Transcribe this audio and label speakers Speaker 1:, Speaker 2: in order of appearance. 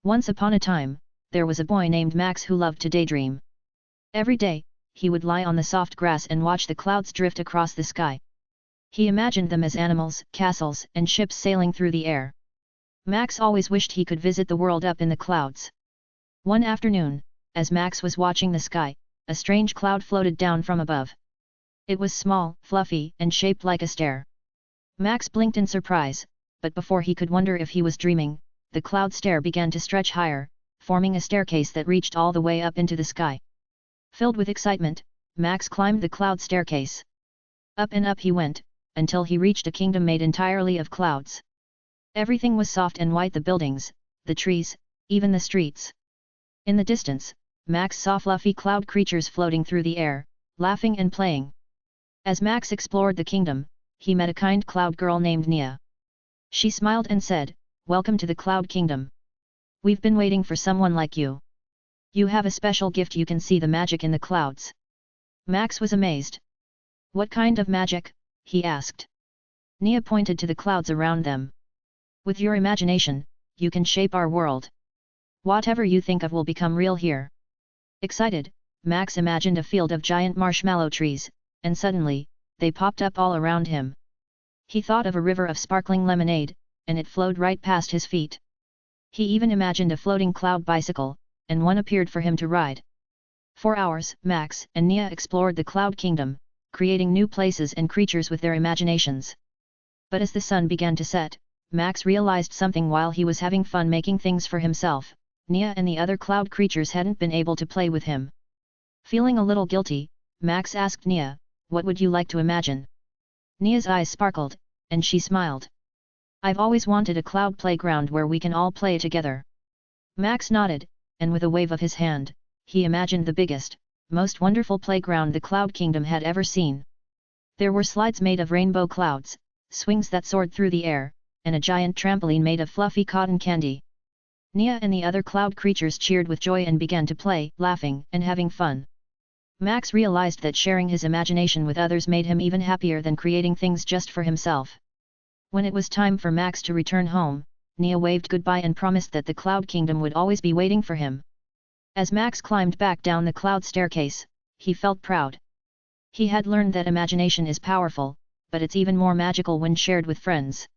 Speaker 1: Once upon a time, there was a boy named Max who loved to daydream. Every day, he would lie on the soft grass and watch the clouds drift across the sky. He imagined them as animals, castles, and ships sailing through the air. Max always wished he could visit the world up in the clouds. One afternoon, as Max was watching the sky, a strange cloud floated down from above. It was small, fluffy, and shaped like a stair. Max blinked in surprise, but before he could wonder if he was dreaming, the cloud stair began to stretch higher, forming a staircase that reached all the way up into the sky. Filled with excitement, Max climbed the cloud staircase. Up and up he went, until he reached a kingdom made entirely of clouds. Everything was soft and white: the buildings, the trees, even the streets. In the distance, Max saw fluffy cloud creatures floating through the air, laughing and playing. As Max explored the kingdom, he met a kind cloud girl named Nia. She smiled and said, "Welcome to the Cloud Kingdom. We've been waiting for someone like you. You have a special gift: you can see the magic in the clouds." Max was amazed. "What kind of magic?" he asked. Nia pointed to the clouds around them. "With your imagination, you can shape our world. Whatever you think of will become real here." Excited, Max imagined a field of giant marshmallow trees, and suddenly, they popped up all around him. He thought of a river of sparkling lemonade, and it flowed right past his feet. He even imagined a floating cloud bicycle, and one appeared for him to ride. For hours, Max and Nia explored the Cloud Kingdom, creating new places and creatures with their imaginations. But as the sun began to set, Max realized something. While he was having fun making things for himself, Nia and the other cloud creatures hadn't been able to play with him. Feeling a little guilty, Max asked Nia, "What would you like to imagine?" Nia's eyes sparkled, and she smiled. "I've always wanted a cloud playground where we can all play together." Max nodded, and with a wave of his hand, he imagined the biggest, most wonderful playground the Cloud Kingdom had ever seen. There were slides made of rainbow clouds, swings that soared through the air, and a giant trampoline made of fluffy cotton candy. Nia and the other cloud creatures cheered with joy and began to play, laughing and having fun. Max realized that sharing his imagination with others made him even happier than creating things just for himself. When it was time for Max to return home, Nia waved goodbye and promised that the Cloud Kingdom would always be waiting for him. As Max climbed back down the cloud staircase, he felt proud. He had learned that imagination is powerful, but it's even more magical when shared with friends.